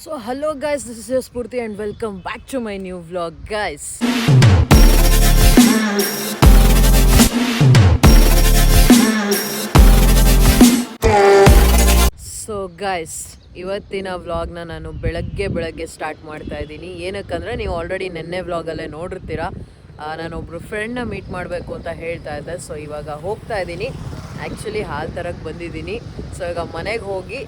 So hello guys, this is your Spurti and welcome back to my new vlog guys. So guys, ಇವತ್ತಿನ ವ್ಲಾಗ್ನ ನಾನು ಬೆಳಗ್ಗೆ start ಮಾಡ್ತಾ ಇದ್ದೀನಿ. ಏನಕ್ಕಂದರೆ ನೀವು ಆಲ್ರೆಡಿ ನೆನ್ನೆ ವ್ಲಾಗಲ್ಲೇ ನೋಡಿರ್ತೀರ. ನಾನೊಬ್ಬರು ಫ್ರೆಂಡ್ನ ಮೀಟ್ ಮಾಡಬೇಕು ಅಂತ ಹೇಳ್ತಾ ಇದ್ದೆ. ಸೊ ಇವಾಗ ಹೋಗ್ತಾ ಇದ್ದೀನಿ. ಆ್ಯಕ್ಚುಲಿ ಹಾಲು ತರಕ್ಕೆ ಬಂದಿದ್ದೀನಿ. ಸೊ ಈಗ ಮನೆಗೆ ಹೋಗಿ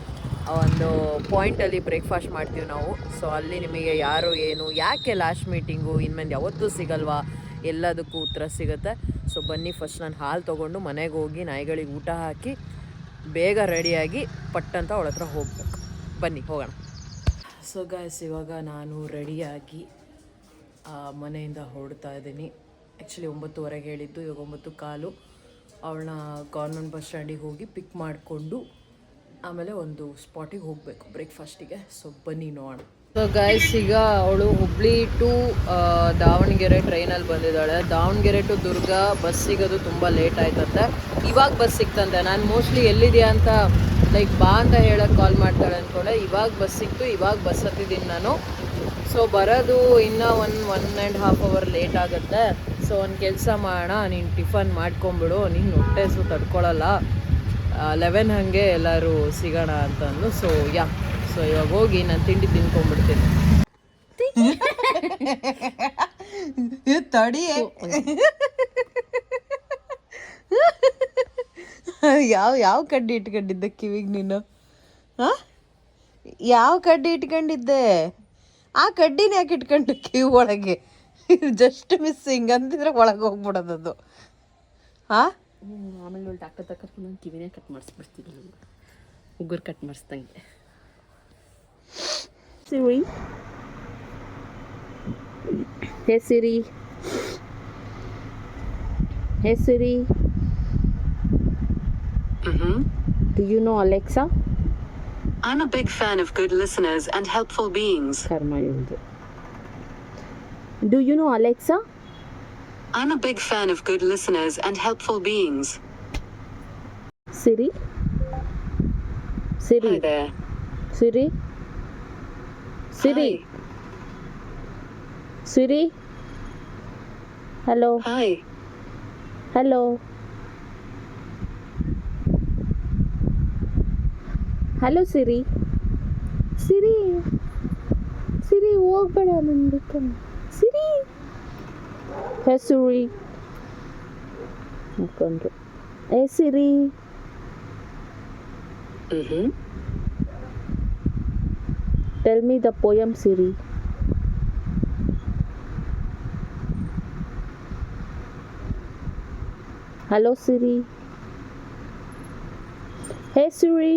ಒಂದು ಪಾಯಿಂಟಲ್ಲಿ ಬ್ರೇಕ್ಫಾಸ್ಟ್ ಮಾಡ್ತೀವಿ ನಾವು. ಸೊ ಅಲ್ಲಿ ನಿಮಗೆ ಯಾರು ಏನು ಯಾಕೆ ಲಾಸ್ಟ್ ಮೀಟಿಂಗು ಇನ್ಮೇಲೆ ಯಾವತ್ತೂ ಸಿಗಲ್ವಾ, ಎಲ್ಲದಕ್ಕೂ ಉತ್ತರ ಸಿಗುತ್ತೆ. ಸೊ ಬನ್ನಿ, ಫಸ್ಟ್ ನಾನು ಹಾಲು ತೊಗೊಂಡು ಮನೆಗೆ ಹೋಗಿ ನಾಯಿಗಳಿಗೆ ಊಟ ಹಾಕಿ ಬೇಗ ರೆಡಿಯಾಗಿ ಪಟ್ಟಂತ ಅವಳ ಹತ್ರ ಹೋಗ್ಬೇಕು. ಬನ್ನಿ ಹೋಗೋಣ. ಸೊ ಗಾಯ್ಸ್, ಇವಾಗ ನಾನು ರೆಡಿಯಾಗಿ ಮನೆಯಿಂದ ಹೊರಡ್ತಾ ಇದ್ದೀನಿ. ಆ್ಯಕ್ಚುಲಿ 9:15 ಹೇಳಿದ್ದು, ಇವಾಗ 9:15. ಅವಳನ್ನ ಗೌರ್ಮೆಂಟ್ ಬಸ್ ಸ್ಟ್ಯಾಂಡಿಗೆ ಹೋಗಿ ಪಿಕ್ ಮಾಡಿಕೊಂಡು ಆಮೇಲೆ ಒಂದು ಸ್ಪಾಟಿಗೆ ಹೋಗಬೇಕು ಬ್ರೇಕ್ಫಾಸ್ಟಿಗೆ. ಸೊ ಬನ್ನಿ ನೋಡೋಣ. ಸೊ ಗಾಯ್ಸ್, ಈಗ ಅವಳು ಹುಬ್ಳಿ ಟು ದಾವಣಗೆರೆ ಟ್ರೈನಲ್ಲಿ ಬಂದಿದ್ದಾಳೆ. ದಾವಣಗೆರೆ ಟು ದುರ್ಗ ಬಸ್ ಸಿಗೋದು ತುಂಬ ಲೇಟ್ ಆಯ್ತಂತೆ. ಇವಾಗ ಬಸ್ ಸಿಕ್ತಂತೆ. ನಾನು ಮೋಸ್ಟ್ಲಿ ಎಲ್ಲಿದೆಯಾ ಅಂತ ಬಾ ಅಂತ ಹೇಳೋಕ್ಕೆ ಕಾಲ್ ಮಾಡ್ತಾಳೆ ಅಂದ್ಕೊಂಡೆ. ಇವಾಗ ಬಸ್ ಸಿಕ್ತು, ಇವಾಗ ಬಸ್ ಹತ್ತಿದ್ದೀನಿ ನಾನು. ಸೊ ಬರೋದು ಇನ್ನೂ 1.5 hour ಲೇಟ್ ಆಗುತ್ತೆ. ಸೊ ಒಂದು ಕೆಲಸ ಮಾಡೋಣ, ನೀನು ಟಿಫನ್ ಮಾಡ್ಕೊಂಬಿಡು, ನೀನು ಹೊಟ್ಟೆ ತಡ್ಕೊಳ್ಳಲ್ಲ, 11 ಹಾಗೆ ಎಲ್ಲರೂ ಸಿಗೋಣ ಅಂತಂದು. ಸೊ ಸೊ ಇವಾಗ ಹೋಗಿ ನಾನು ತಿಂಡಿ ತಿನ್ಕೊಂಡ್ಬಿಡ್ತೀನಿ. ತಡಿ, ಯಾವ ಕಡ್ಡಿ ಇಟ್ಕೊಂಡಿದ್ದೆ ಕಿವಿಗೆ ನೀನು? ಯಾವ ಕಡ್ಡಿ ಇಟ್ಕೊಂಡಿದ್ದೆ? ಆ ಕಡ್ಡಿನ ಯಾಕೆ ಇಟ್ಕೊಂಡು ಕಿವಿ ಒಳಗೆ? ಜಸ್ಟ್ ಮಿಸ್ಸಿಂಗ್ ಅಂತಿದ್ರೆ ಒಳಗೆ ಹೋಗ್ಬಿಡೋದದು. ಆಮೇಲೆ ಡಾಕ್ಟರ್ ತಗೊಂಡು ನಾನು ಕಿವಿನೇ ಕಟ್ ಮಾಡಿಸ್ಬಿಡ್ತೀನಿ, ಉಗುರು cut ಮಾಡಿಸ್ದಂಗೆ. Siri. Hey Siri. Hey Siri. Do you know Alexa? I'm a big fan of good listeners and helpful beings. Karma yundu. Do you know Alexa? I'm a big fan of good listeners and helpful beings. Siri. Siri. Hi there. Siri. Siri. Hi. Siri. Hello. Hi. Hello. Hello Siri. Siri. Siri ಹೋಗ್ಬೇಡ ನಂದಕ್ಕೆ. Siri. Hey Siri. ಮುಖಂಡ್ರು. Hey Siri. Tell me the poem, Siri. Hello, Siri. Hey, Siri.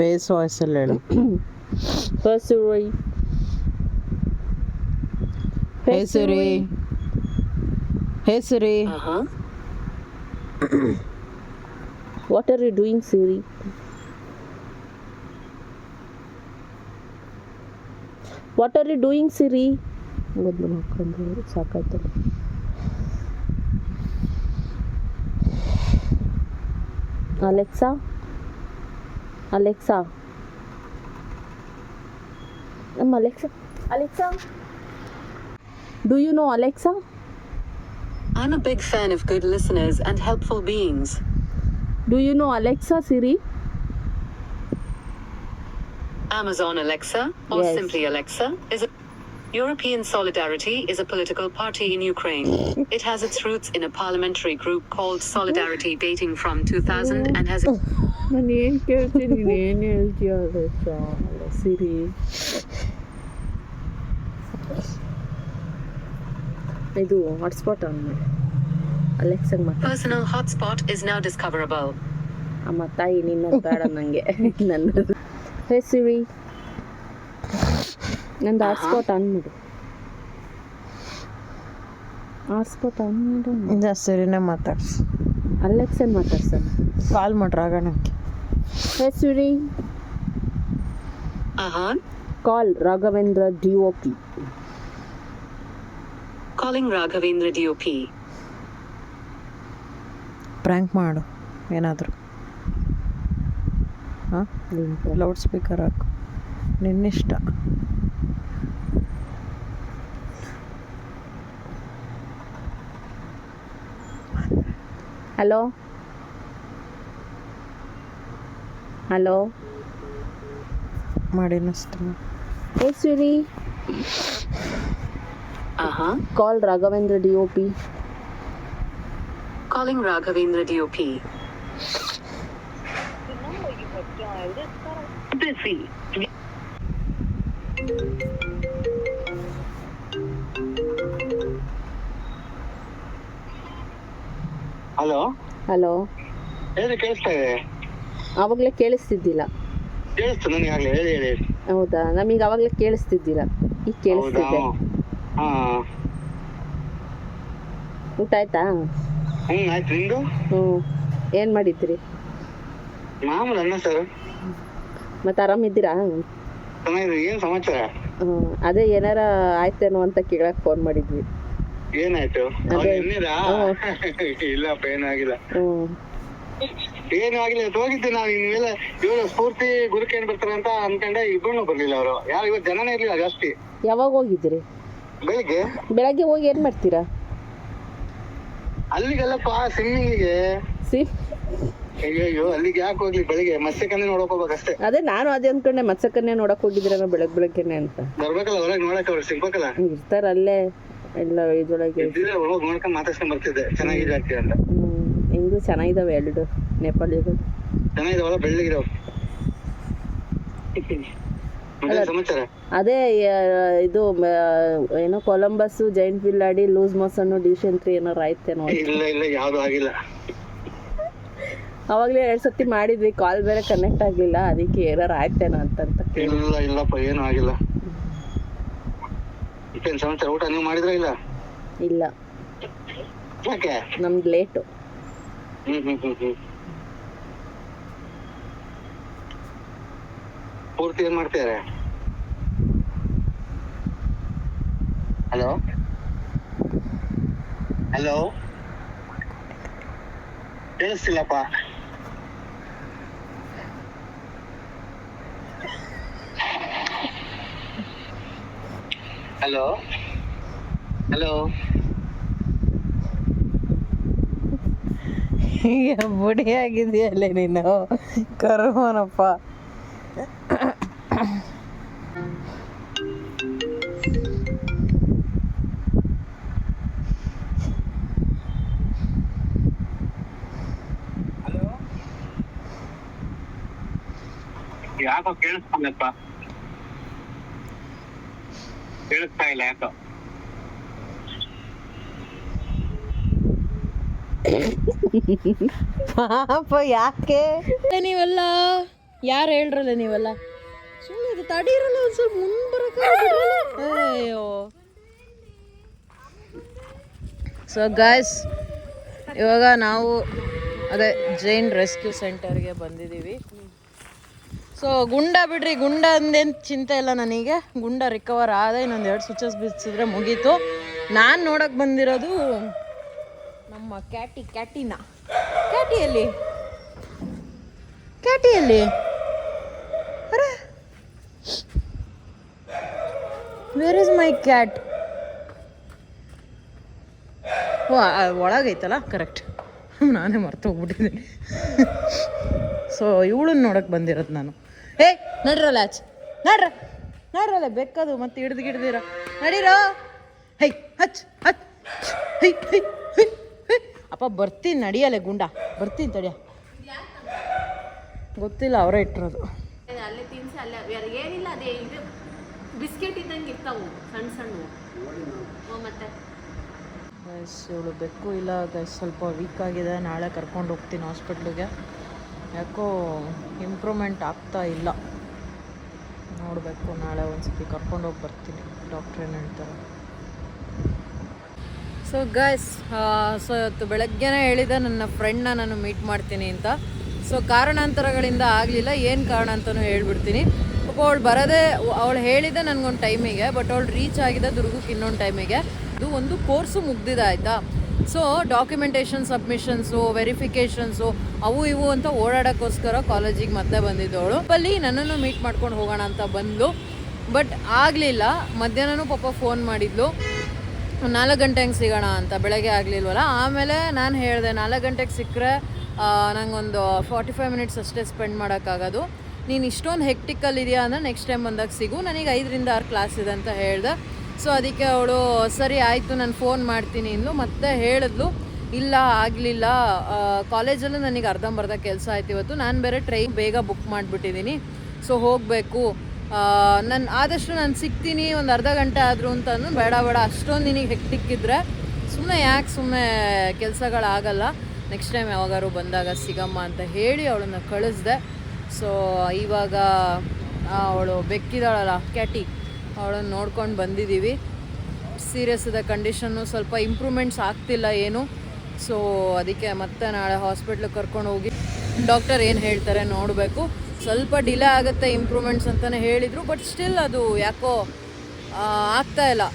Bass ವಾಯ್ಸಲ್ಲಿ ಹೇಳು. Hey, Siri. Hey Siri. Hey Siri. What are you doing, Siri? What are you doing, Siri? ಮೊದಲು ಮಕ್ಕಂಡು ಸಾಕಾಯ್ತು. Alexa. Alexa. Alexa. Alexa. Do you know Alexa? I'm a big fan of good listeners and helpful beings. Do you know Alexa, Siri? Amazon Alexa, or Yes. simply Alexa, is a European Solidarity is a political party in Ukraine. It has its roots in a parliamentary group called Solidarity dating from 2000 and has ನಾನು ಏನು ಕೇಳ್ತೀನಿ, ನೀನು ಏನು ಹೇಳ್ತೀಯ ಸಿರಿ? ಇದು hotspot on ಮಾಡಿ ಅಲೆಕ್ಸಾಗೆ ಮಾತಾಡ. personal hotspot is now discoverable. ಅಮ್ಮ ತಾಯಿ ನಿನ್ನ ಬೇಡ ನನಗೆ ನನ್ನದು. ಹೇ ಸಿರಿ, ನಂದು ಹಾಟ್ಸ್ಪಾಟ್ ಆನ್ ಮಾಡು. ಹಾಟ್ಸ್ಪಾಟ್ ಆನ್ ಮಾಡು. ಸರಿನೇ ಮಾತಾಡ್ಸು. ಅಲೆಕ್ಸನ್ ಮಾತಾಡ್ಸೋಣ. ಕಾಲ್ ಮಾಡ್ರಾಗ ನನಗೆ. Hey Siri, call Raghavendra DOP. Calling Raghavendra DOP. Prank ಮಾಡು ಏನಾದರೂ. ಹಾಂ ಲೌಡ್ ಸ್ಪೀಕರ್ ಹಾಕು, ನಿನ್ನಿಷ್ಟ. ಹಲೋ ಹಲೋ ಮಾಡಿ ಅಷ್ಟೇ. Hey Siri, call Raghavendra DOP. Calling Raghavendra DOP. Busy. Hello hello, ಹೇಳಿ, ಕೇಳಿಸ್ತಾ ಇದೆ? ಆವಾಗಲೇ ಕೇಳಿಸ್ತಿದ್ದಿಲ್ಲ. ಕೇಳಿಸ್ತು ನನಗೆ ಆಗ್ಲೇ, ಹೇಳಿ ಹೇಳಿ. ಹೌದಾ, ನಮಗೆ ಆವಾಗಲೇ ಕೇಳಿಸ್ತಿದ್ದಿಲ್ಲ, ಈಗ ಹೌದಾ? ಕೇಳಿಸ್ತಿದೆ. ಹಾ, ಊಟ ಆಯ್ತಾ? ಆಯ್ತು, ನಿಂದು? ಏನು ಮಾಡಿದ್ರಿ? ಮಾಮೂಲು ಅನ್ನ ಸರ್. ಮತ್ತೆ ಆರಾಮಿದ್ದೀರಾ? ಚೆನ್ನಾಗಿದೆ. ಏನ್ ಸಮಾಚಾರ? ಅದೇ ಏನಾರ ಆಯ್ತೇನೋ ಅಂತ ಕೇಳಕ್ ಫೋನ್ ಮಾಡಿದ್ವಿ. ಏನಾಯ್ತು? ಅದೇ. ಎನ್ನಿರಾ? ಇಲ್ಲಪ್ಪ, ಏನೂ ಆಗಿಲ್ಲ. ಏನೂ ಆಗಿಲ್ಲ. ಹೋಗಿದ್ದೆ ನಾವು ಇನ್ಮೇಲೆ ಇವರು ಸ್ಫೂರ್ತಿ ಗುರುಕೇನ್ ಬರ್ತಾರೆ ಅಂತ ಅನ್ಕೊಂಡೆ, ಇಬ್ಬರು ಬರ್ಲಿಲ್ಲ ಅವರು. ಯಾರು ಇವತ್ತು ಜನನೇ ಇರ್ಲಿಲ್ಲ ಜಾಸ್ತಿ. ಯಾವಾಗ ಹೋಗಿದ್ರಿ? ಬೆಳಿಗ್ಗೆ. ಬೆಳಗ್ಗೆ ಹೋಗಿ ಏನು ಮಾಡ್ತೀರಾ? ಅಲ್ಲಿಗೆಲ್ಲಪ್ಪ, ಸ್ವಿಮ್ಮಿಂಗಿಗೆ. ಅಯ್ಯೋ, ಅಲ್ಲಿಗೆ ಯಾಕೆ ಹೋಗ್ಲಿ? ಬೆಳಿಗ್ಗೆ ಮತ್ಸ್ಯಕನ್ಯೆ ನೋಡಕ್ ಹೋಗ್ಬೇಕಷ್ಟೇ. ಅದೇ ನಾನು ಅದೇ ಅಂದ್ಕೊಂಡೆ, ಮತ್ಸ್ಯಕನ್ಯೆ ನೋಡಕ್ ಹೋಗಿದ್ದೀರ ಬೆಳಗ್ಗೆನೆ ಅಂತ. ಬರ್ಬೇಕಲ್ಲ ಹೊರಗೆ ನೋಡಕ್, ಅವ್ರು ಸಿಗ್ಬೇಕಲ್ಲ. ಇರ್ತಾರ ಅಲ್ಲೇ ಎಲ್ಲ ಇದ್ರೊಳಗೆ. ಹೋಗಿ ನೋಡ್ಕೊಂಡ್ ಮಾತಾಡ್ಸ್ಕೊಂಡ್ ಬರ್ತಿದ್ದೆ, ಚೆನ್ನಾಗಿದೆ ಆಗ್ತೀವಿ ಅಂತ. ಹೆಂಗೂ ಚೆನ್ನಾಗಿದಾವೆ ಎರಡು ನೇಪಾಳಿಗಳು. ಚೆನ್ನಾಗಿದಾವಲ್ಲ, ಬೆಳ್ಳಗಿದಾವ. ಸಮಾಚಾರ? ಅದೇ ಇದು ಏನೋ ಕೊಲಂಬಸ್, ಜೈಂಟ್ ವಿಲ್ ಆಡಿ ಲೂಸ್ ಮೋಷನ್, ಡಿಸೆಂಟ್ರಿ ಏನಾರು ಆಯ್ತೇನೋ. ಇಲ್ಲ ಇಲ್ಲ, ಯಾವ್ದು ಆಗಿಲ್ಲ. ಅವಾಗ್ಲೇ 2 ಸತಿ ಮಾಡಿದ್ವಿ, ಕಾಲ್ ಬೇರೆ ಕನೆಕ್ಟ್ ಆಗ್ಲಿಲ್ಲ, ಅದಕ್ಕೆ ಏನಾರು ಆಯ್ತೇನೋ ಅಂತ. ಇಲ್ಲ ಇಲ್ಲಪ್ಪ, ಏನು ಆಗಿಲ್ಲ. ಏನ್ ಸಮಾಚಾರ? ಊಟ ನೀವು ಮಾಡಿದ್ರ? ಇಲ್ಲ ಇಲ್ಲ, ಯಾಕೆ? ನಮ್ದು ಲೇಟು. ಪೂರ್ತಿ ಏನ್ ಮಾಡ್ತಿದಾರೆ? ಹಲೋ ಹಲೋ, ಕೇಳಿಸ್ತಿಲ್ಲಪ್ಪ. ಹಲೋ ಹಲೋ, ಈಗ ಬುಡಿ ಆಗಿದೆಯಲ್ಲೇ ನೀನು, ಕರ್ಮನಪ್ಪ. ಯಾಕೋ ಕೇಳಿಸ್ತಿಲ್ಲಪ್ಪ, ಕೇಳಿಸ್ತಾ ಇಲ್ಲ ಯಾಕೋ. ಪಾಪ, ಯಾಕೆ ನೀವೆಲ್ಲ ಯಾರು ಹೇಳ್ರಲ್ಲ ನೀವೆಲ್ಲ ಸುಮ್ಮನೆ ತಡೀರಲ್ಲ, ಒಂದು ಸ್ವಲ್ಪ ಮುಂದೆ ಬರಕ. ಅಯ್ಯೋ. ಸೊ ಗಾಯ್ಸ್, ಇವಾಗ ನಾವು ಅದೇ ಜೈನ್ ರೆಸ್ಕ್ಯೂ ಸೆಂಟರ್ಗೆ ಬಂದಿದ್ದೀವಿ. ಸೊ ಗುಂಡ ಬಿಡ್ರಿ, ಗುಂಡ ಅಂದೇನು ಚಿಂತೆ ಇಲ್ಲ ನನಗೆ. ಗುಂಡ ರಿಕವರ್ ಆದ, ಇನ್ನೊಂದು 2 ಸ್ವಿಚಸ್ ಬಿಚ್ಚಿದ್ರೆ ಮುಗೀತು. ನಾನು ನೋಡೋಕೆ ಬಂದಿರೋದು ನಮ್ಮ ಕ್ಯಾಟಿನ. ಕ್ಯಾಟಿಯಲ್ಲಿ ಅರೆ, ವೇರ್ ಇಸ್ ಮೈ ಕ್ಯಾಟ್? ಓ, ಒಳಗೈತಲ್ಲ, ಕರೆಕ್ಟ್, ನಾನೇ ಮರ್ತು ಹೋಗ್ಬಿಟ್ಟಿದ್ದೀನಿ. ಸೊ ಇವಳನ್ನ ನೋಡೋಕೆ ಬಂದಿರೋದು ನಾನು. ನಡ್ರಲ್ಲ ಆಚೆ, ನಡ್ರಲ್ಲ, ಬೆಕ್ಕದು ಮತ್ತೆ ಹಿಡ್ದಿರ ನಡೀರೋ. ಹೈ ಹಚ್ ಹಚ್, ಹೈ ಹೈ ಹೈ ಹೈ. ಅಪ್ಪ ಬರ್ತೀನಿ, ನಡಿಯಲ್ಲ ಗುಂಡ, ಬರ್ತೀನಿ ತಡಿಯ. ಗೊತ್ತಿಲ್ಲ, ಅವರೇ ಇಟ್ಟಿರೋದು. ಅಲ್ಲೇ ತಿನ್ಸಿ, ಅಲ್ಲೇ ಏನಿಲ್ಲ, ಅದೇ ಇದು ಬಿಸ್ಕೆಟ್ ಇದ್ದಂಗೆ ಇರ್ತಾವು ಸಣ್ಣ ಸಣ್ಣ. ಮತ್ತೆ ಗೈಸ್, ಇವಳು ಬೆಕ್ಕು ಇಲ್ಲ ಗೈಸ್, ಸ್ವಲ್ಪ ವೀಕ್ ಆಗಿದೆ. ನಾಳೆ ಕರ್ಕೊಂಡು ಹೋಗ್ತೀನಿ ಹಾಸ್ಪಿಟ್ಲಿಗೆ. ಯಾಕೋ ಇಂಪ್ರೂವ್ಮೆಂಟ್ ಆಗ್ತಾ ಇಲ್ಲ, ನೋಡಬೇಕು. ನಾಳೆ ಒಂದ್ಸತಿ ಕರ್ಕೊಂಡೋಗಿ ಬರ್ತೀನಿ, ಡಾಕ್ಟ್ರ್ ಏನು ಹೇಳ್ತಾರೆ. ಸೊ ಗೈಸ್, ಸೊ ಇವತ್ತು ಬೆಳಗ್ಗೆನೇ ಹೇಳಿದೆ ನನ್ನ ಫ್ರೆಂಡ್ನ ನಾನು ಮೀಟ್ ಮಾಡ್ತೀನಿ ಅಂತ. ಸೊ ಕಾರಣಾಂತರಗಳಿಂದ ಆಗಲಿಲ್ಲ. ಏನು ಕಾರಣ ಅಂತಲೂ ಹೇಳ್ಬಿಡ್ತೀನಿ. ಪಾಪ ಅವಳು ಬರೋದೇ, ಅವಳು ಹೇಳಿದೆ ನನಗೊಂದು ಟೈಮಿಗೆ, ಬಟ್ ಅವಳು ರೀಚ್ ಆಗಿದೆ ದುರ್ಗಕ್ಕೆ ಇನ್ನೊಂದು ಟೈಮಿಗೆ. ಇದು ಒಂದು ಕೋರ್ಸು ಮುಗ್ದಿದೆ ಆಯಿತಾ. ಸೊ ಡಾಕ್ಯುಮೆಂಟೇಷನ್ ಸಬ್ಮಿಷನ್ಸು ವೆರಿಫಿಕೇಷನ್ಸು ಅವು ಇವು ಅಂತ ಓಡಾಡೋಕ್ಕೋಸ್ಕರ ಕಾಲೇಜಿಗೆ ಮತ್ತೆ ಬಂದಿದ್ದವಳು. ಅಲ್ಲಿ ನನ್ನನ್ನು ಮೀಟ್ ಮಾಡ್ಕೊಂಡು ಹೋಗೋಣ ಅಂತ ಬಂದಳು, ಬಟ್ ಆಗಲಿಲ್ಲ. ಮಧ್ಯಾಹ್ನನೂ ಪಾಪ ಫೋನ್ ಮಾಡಿದ್ಲು 4 ಗಂಟೆ ಹಂಗೆ ಸಿಗೋಣ ಅಂತ, ಬೆಳಗ್ಗೆ ಆಗಲಿಲ್ವಲ್ಲ. ಆಮೇಲೆ ನಾನು ಹೇಳಿದೆ 4 ಗಂಟೆಗೆ ಸಿಕ್ಕರೆ ನನಗೊಂದು 45 ಮಿನಿಟ್ಸ್ ಅಷ್ಟೇ ಸ್ಪೆಂಡ್ ಮಾಡೋಕ್ಕಾಗೋದು, ನೀನು ಇಷ್ಟೊಂದು ಹೆಕ್ಟಿಕ್ಕಲ್ಲಿದೆಯಾ ಅಂದರೆ ನೆಕ್ಸ್ಟ್ ಟೈಮ್ ಬಂದಾಗ ಸಿಗು, ನನಗೆ 5 ರಿಂದ 6 ಕ್ಲಾಸ್ ಇದೆ ಅಂತ ಹೇಳಿದೆ. ಸೊ ಅದಕ್ಕೆ ಅವಳು ಸರಿ ಆಯಿತು ನಾನು ಫೋನ್ ಮಾಡ್ತೀನಿ ಅಂದ್ಲು. ಮತ್ತೆ ಹೇಳಿದ್ಲು ಇಲ್ಲ ಆಗಲಿಲ್ಲ, ಕಾಲೇಜಲ್ಲೂ ನನಗೆ ಅರ್ಧಂಬರ್ಧ ಕೆಲಸ ಆಯ್ತು ಇವತ್ತು, ನಾನು ಬೇರೆ ಟ್ರೈನ್ ಬೇಗ ಬುಕ್ ಮಾಡಿಬಿಟ್ಟಿದ್ದೀನಿ, ಸೊ ಹೋಗಬೇಕು, ಆದಷ್ಟು ನಾನು ಸಿಗ್ತೀನಿ ಒಂದು ಅರ್ಧ ಗಂಟೆ ಆದರೂ ಅಂತ ಅಂದು. ಬೇಡ ಅಷ್ಟೊಂದು ನಿನಗೆ ಹೆಕ್ಟಿಕ್ಕಿದ್ರೆ ಸುಮ್ಮನೆ ಕೆಲಸಗಳಾಗಲ್ಲ, ನೆಕ್ಸ್ಟ್ ಟೈಮ್ ಯಾವಾಗಾದ್ರು ಬಂದಾಗ ಸಿಗಮ್ಮ ಅಂತ ಹೇಳಿ ಅವಳನ್ನ ಕಳಿಸ್ದೆ. ಸೊ ಇವಾಗ ಅವಳು ಬೆಕ್ಕಿದಾಳಲ್ಲ ಕ್ಯಾಟಿ, ಅವಳನ್ನು ನೋಡ್ಕೊಂಡು ಬಂದಿದ್ದೀವಿ. ಸೀರಿಯಸ್ ಇದೆ ಕಂಡೀಷನ್ನು, ಸ್ವಲ್ಪ ಇಂಪ್ರೂವ್ಮೆಂಟ್ಸ್ ಆಗ್ತಿಲ್ಲ ಏನು. ಸೊ ಅದಕ್ಕೆ ಮತ್ತೆ ನಾಳೆ ಹಾಸ್ಪಿಟ್ಲಿಗೆ ಕರ್ಕೊಂಡು ಹೋಗಿ ಡಾಕ್ಟರ್ ಏನು ಹೇಳ್ತಾರೆ ನೋಡಬೇಕು. ಸ್ವಲ್ಪ ಡಿಲೇ ಆಗುತ್ತೆ ಇಂಪ್ರೂವ್ಮೆಂಟ್ಸ್ ಅಂತಲೇ ಹೇಳಿದರು, ಬಟ್ ಸ್ಟಿಲ್ ಅದು ಯಾಕೋ ಆಗ್ತಾಯಿಲ್ಲ,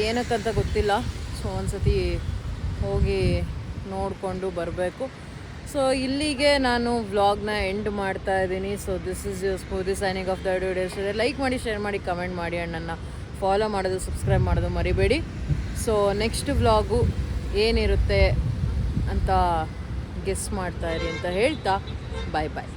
ಏನಕ್ಕಂತ ಗೊತ್ತಿಲ್ಲ. ಸೊ ಒಂದ್ಸತಿ ಹೋಗಿ ನೋಡಿಕೊಂಡು ಬರಬೇಕು. ಸೊ ಇಲ್ಲಿಗೆ ನಾನು ವ್ಲಾಗ್ನ ಎಂಡ್ ಮಾಡ್ತಾ ಇದ್ದೀನಿ. So this is your smoothie signing off the videos. Like ಮಾಡಿ, ಶೇರ್ ಮಾಡಿ, ಕಮೆಂಟ್ ಮಾಡಿ, ಆ್ಯಂಡ್ ನನ್ನ ಫಾಲೋ ಮಾಡೋದು, ಸಬ್ಸ್ಕ್ರೈಬ್ ಮಾಡೋದು ಮರಿಬೇಡಿ. ಸೊ ನೆಕ್ಸ್ಟ್ ವ್ಲಾಗು ಏನಿರುತ್ತೆ ಅಂತ ಗೆಸ್ ಮಾಡ್ತಾಯಿರಿ ಅಂತ ಹೇಳ್ತಾ ಬಾಯ್.